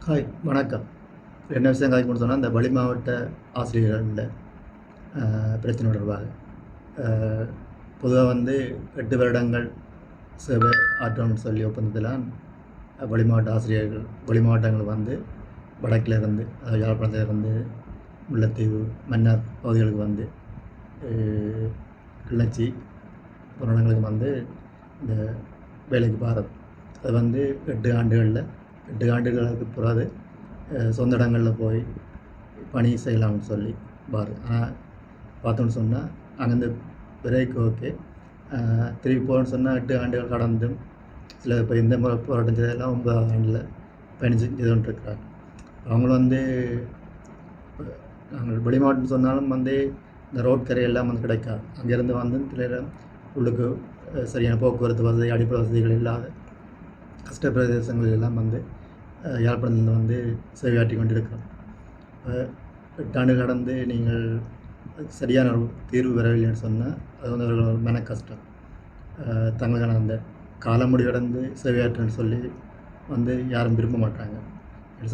Hi வணக்கம். என்ன விஷயம் கதைக்கணும்னு சொன்னால், இந்த வெளி மாவட்ட ஆசிரியர்கள்ட பிரச்சனை தொடர்பாக பொதுவாக வந்து 8 வருடங்கள் சேவை ஆற்றணும்னு சொல்லி ஒப்பந்தத்தில் வெளி மாவட்ட ஆசிரியர்கள் வெளி மாவட்டங்கள் வந்து வடக்கில் இருந்து யாழ்ப்பாணத்தில் இருந்து முல்லைத்தீவு மன்னார் பகுதிகளுக்கு வந்து கிளர்ச்சி போன்ற இடங்களுக்கு வந்து இந்த வேலைக்கு பாரது அது வந்து 8 ஆண்டுகளுக்கு பிறகு சொந்த இடங்களில் போய் பணி செய்யலாம்னு சொல்லி பாரு. ஆனால் பார்த்தோன்னு சொன்னால் அங்கேருந்து பிரேக் ஓகே, திருப்பி போகணுன்னு சொன்னால் 8 ஆண்டுகள் கடந்தும் சில இப்போ இந்த முறை போராட்டம் செய்தெல்லாம் 9 ஆண்டில் பயணிச்சு செய்துகிட்டு இருக்கிறாங்க. அவங்களும் வந்து நாங்கள் வெளி மாவட்டம்னு சொன்னாலும் வந்து இந்த ரோட் கரையெல்லாம் வந்து கிடைக்காது. அங்கேருந்து வந்து சில உள்ளுக்கு சரியான போக்குவரத்து வசதி அடிப்படை வசதிகள் இல்லாத கஷ்ட பிரதேசங்கள் எல்லாம் வந்து யாழ்ப்பாணத்தில் வந்து சேவையாற்றி கொண்டிருக்கிறோம். 8 ஆண்டு கடந்து நீங்கள் சரியான ஒரு தீர்வு வரவில்லைன்னு சொன்னால் அது வந்து அவர்கள் மன கஷ்டம். தங்களுக்கான அந்த காலம் முடிவடைந்து சேவையாற்றுன்னு சொல்லி வந்து யாரும் விரும்ப மாட்டாங்க.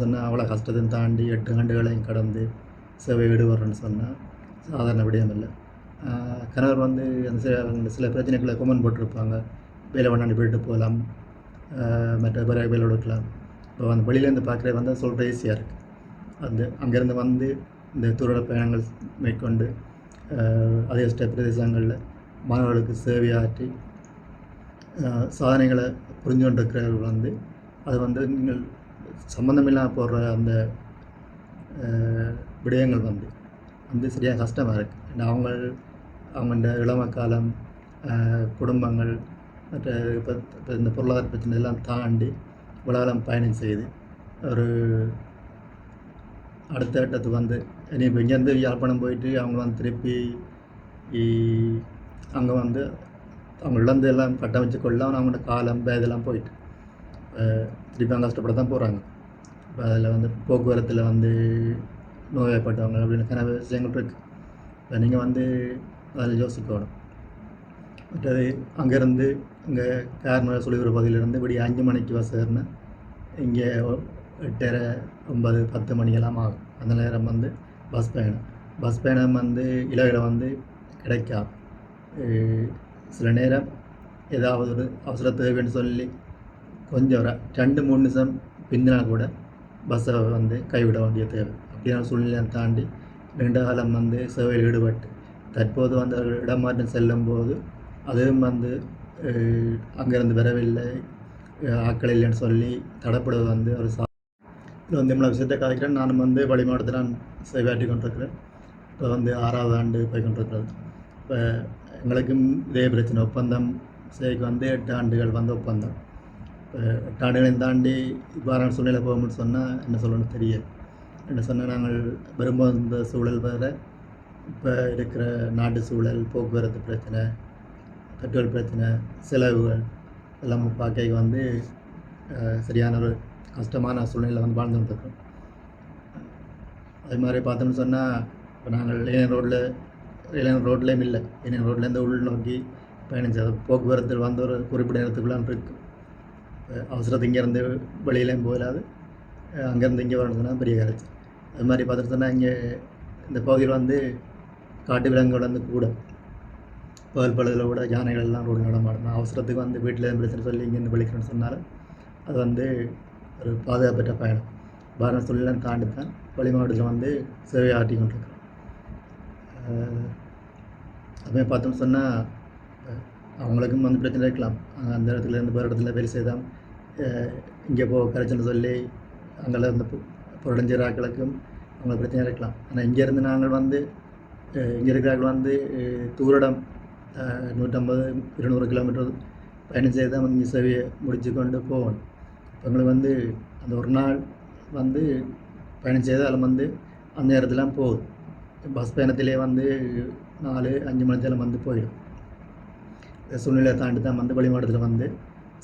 சொன்னால் அவ்வளோ கஷ்டத்தை தாண்டி 8 ஆண்டுகளையும் கடந்து சேவை ஈடுபடுறேன்னு சொன்னால் சாதாரண விடயம் இல்லை. கணவர் வந்து அந்த சில பிரச்சனைகளை கொமெண்ட் போட்டிருப்பாங்க. வேலை வேண்டாண்டு போயிட்டு போகலாம், மற்ற பிற வேலை எடுக்கலாம். இப்போ அந்த வெளியிலேருந்து பார்க்குறது வந்து சொல்கிற ஈஸியாக இருக்குது. அந்த அங்கேருந்து வந்து இந்த தூர பயணங்கள் மேற்கொண்டு அதே பிரதேசங்களில் மாணவர்களுக்கு சேவையாற்றி சாதனைகளை புரிஞ்சு கொண்டிருக்கிறவர்கள் வந்து அது வந்து நீங்கள் சம்மந்தமில்லாமல் போடுற அந்த விடயங்கள் வந்து சரியாக கஷ்டமாக இருக்குது. அவங்களோட இளம காலம், குடும்பங்கள், மற்ற இப்போ இந்த பொருளாதார பிரச்சனை எல்லாம் தாண்டி உலகம் பயணம் செய்து ஒரு அடுத்த கட்டத்துக்கு வந்து இனி இப்போ இங்கேருந்து யாழ்ப்பாணம் போயிட்டு அவங்க வந்து திருப்பி அங்கே வந்து அவங்க இழந்து எல்லாம் கட்டமைச்சு கொள்ளலாம். அவங்களோட காலம் இதெல்லாம் போயிட்டு திருப்பி அங்கே கஷ்டப்பட தான் போகிறாங்க. இப்போ அதில் வந்து போக்குவரத்தில் வந்து நோய்வாய்ப்பட்டவங்க அப்படின்னு நிறைய விஷயங்கள் இருக்குது. இப்போ நீங்கள் வந்து அதில் யோசிக்கணும். மற்றது அங்கேருந்து இங்கே கார்மலை சொல்லிக்கிற பகுதியிலேருந்து விடிய 5 மணிக்கு பஸ் ஏறினா இங்கே 8:30, 9, 10 மணிக்கெல்லாம் ஆகும். அந்த நேரம் வந்து பஸ் பயணம் வந்து இலகையில் வந்து கிடைக்காது. சில நேரம் ஏதாவது ஒரு அவசர தேவைன்னு சொல்லி கொஞ்சம் ஒரு 2-3 நிமிஷம் பிந்தினா கூட பஸ்ஸை வந்து கைவிட வேண்டிய தேவை. அப்படியான சூழ்நிலையை தாண்டி நீண்ட காலம் வந்து சேவையில் ஈடுபட்டு தற்போது வந்து இடமாற்றம் செல்லும்போது அதுவும் வந்து அங்கேருந்து வரவில்லை, ஆட்கள் இல்லைன்னு சொல்லி தடப்படுவது வந்து ஒரு இது வந்து இவ்வளோ விஷயத்தை காய்க்கிறேன். நானும் வந்து வெளி மாவட்டத்தில் நான் சேவையாற்றி கொண்டிருக்கிறேன். இப்போ வந்து 6வது ஆண்டு போய் கொண்டிருக்கிறது. இப்போ எங்களுக்கும் இதே பிரச்சனை. ஒப்பந்தம் செய்திக்கு வந்து 8 ஆண்டுகள் வந்து ஒப்பந்தம். இப்போ 8 ஆண்டுகளையும் தாண்டி இவ்வாறான சூழ்நிலை போகும்னு சொன்னால் என்ன சொல்லணும்னு தெரியாது. என்ன சொன்னால் நாங்கள் வரும்போது இந்த சூழல் வேறு, இப்போ இருக்கிற நாட்டு சூழல், போக்குவரத்து பிரச்சனை, பெட்ரோல் பிரச்சனை, செலவுகள் எல்லாம் பார்க்க வந்து சரியான ஒரு கஷ்டமான சூழ்நிலை வந்து வாழ்ந்துட்டுருக்கோம். அது மாதிரி பார்த்தோம்னு சொன்னால் இப்போ நாங்கள் இளைஞர் ரோட்லேயும் இல்லை. இளைஞர் ரோட்லேருந்து உள்நோக்கி பயணிச்சது போக்குவரத்து வந்து ஒரு குறிப்பிட்ட நேரத்துக்குள்ளான் இருக்குது. அவசரத்து இங்கேருந்து வெளியிலையும் போயிடாது, அங்கேருந்து இங்கே வரணும்னா பெரிய கரைச்சி. அது மாதிரி பார்த்துட்டு சொன்னால் இங்கே இந்த பகுதியில் வந்து காட்டு விலங்குகள் வந்து கூட பகல் கூட யானைகள் எல்லாம் ரோடு நடமாடணும். அவசரத்துக்கு வந்து வீட்டில் பிரச்சனை சொல்லி இங்கேருந்து வெளிக்கிறேன்னு சொன்னாலும் அது வந்து ஒரு பாதுகாப்பற்ற பயணம். பாரண சூழ்நிலை தாண்டி தான் வெளி மாவட்டத்தில் வந்து சேவை ஆட்டி கொண்டிருக்கிறோம். அதுமாதிரி பார்த்தோம்னு சொன்னால் அவங்களுக்கும் வந்து பிரச்சனை இருக்கலாம். அந்த இடத்துலேருந்து வேறு இடத்துல வேலை செய்தால் இங்கே கரைச்சல்னு சொல்லி அங்கே இருந்த புரடஞ்சர் ஆக்களுக்கும் அவங்களுக்கு பிரச்சனை இருக்கலாம். ஆனால் இங்கேருந்து நாங்கள் வந்து இங்கே இருக்கிறார்கள் வந்து தூரிடம் 150-200 கிலோமீட்டர் பயணம் செய்து தான் வந்து சேவையை முடிச்சு கொண்டு போகணும். எங்களுக்கு வந்து அந்த ஒரு நாள் வந்து பயணம் செய்து அதில் வந்து அந்த நேரத்துலாம் போகுது. பஸ் பயணத்திலே வந்து 4-5 மணி நேரம் வந்து போயிடும். சூழ்நிலையை தாண்டி தான் வந்து வெளி மாவட்டத்தில் வந்து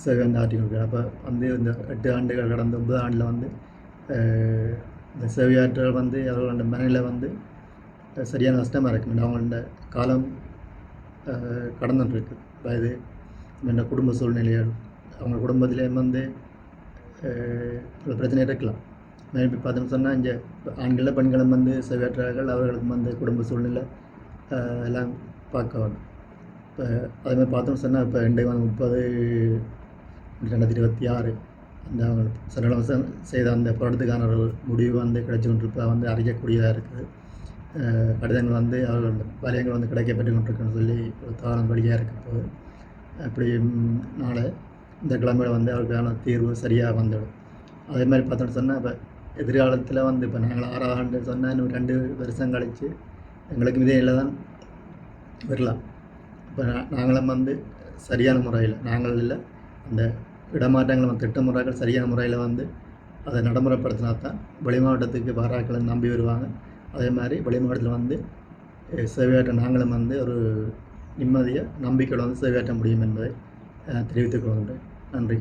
சேவை வந்து ஆட்டி கொடுக்குறேன். அப்போ வந்து இந்த 8 ஆண்டுகள் கடந்த 9 ஆண்டில் வந்து இந்த சேவையாற்றல் வந்து அவர்களோட மனையில் வந்து சரியான கஷ்டமாக இருக்குது. அவங்களோட காலம் கடந்துட்டுருக்கு. வயது என்ன குடும்ப சூழ்நிலைகள், அவங்க குடும்பத்திலே வந்து பிரச்சனை இருக்கலாம். இப்போ பார்த்தோன்னு சொன்னால் இங்கே ஆண்களில் பெண்களும் வந்து சேவையாற்றார்கள். அவர்களுக்கு வந்து குடும்ப சூழ்நிலை எல்லாம் பார்க்க வேணும். இப்போ அதேமாதிரி பார்த்தோம்னு சொன்னால் இப்போ இன்றைக்கு வந்து 30/2026 அந்த அவங்க சட்டமன்றம் செய்த அந்த போராட்டத்துக்கான ஒரு முடிவு வந்து கிடைச்சி கொண்டிருப்ப வந்து அறியக்கூடியதாக இருக்குது. கடிதங்கள் வந்து அவர்கள் வலியங்கள் வந்து கிடைக்கப்பட்டு கொண்டிருக்குன்னு சொல்லி ஒரு தகவல் வழியாக இருக்க போது அப்படி நாளை இந்த கிழமையில் வந்து அவர்களுக்கான தீர்வு சரியாக வந்துடும். அதே மாதிரி பார்த்தோன்னு சொன்னால் இப்போ எதிர்காலத்தில் வந்து இப்போ நாங்கள் 6ஆம் ஆண்டு சொன்னால் இன்னும் 2 வருஷம் கழித்து எங்களுக்கு இதே இல்லை தான் வரலாம். இப்போ நாங்களும் வந்து சரியான முறையில் நாங்கள் இல்லை அந்த இடமாற்றங்கள் வந்து திட்டமுறைகள் சரியான முறையில் வந்து அதை நடைமுறைப்படுத்தினா தான் வெளி மாவட்டத்துக்கு வாராக்களை நம்பி வருவாங்க. அதே மாதிரி வெளி மாவட்டத்தில் வந்து சேவையாற்ற நாங்களும் வந்து ஒரு நிம்மதியாக நம்பிக்கையோடு வந்து சேவையாற்ற முடியும் என்பதை தெரிவித்துக் கொள்கின்றேன். நன்றி.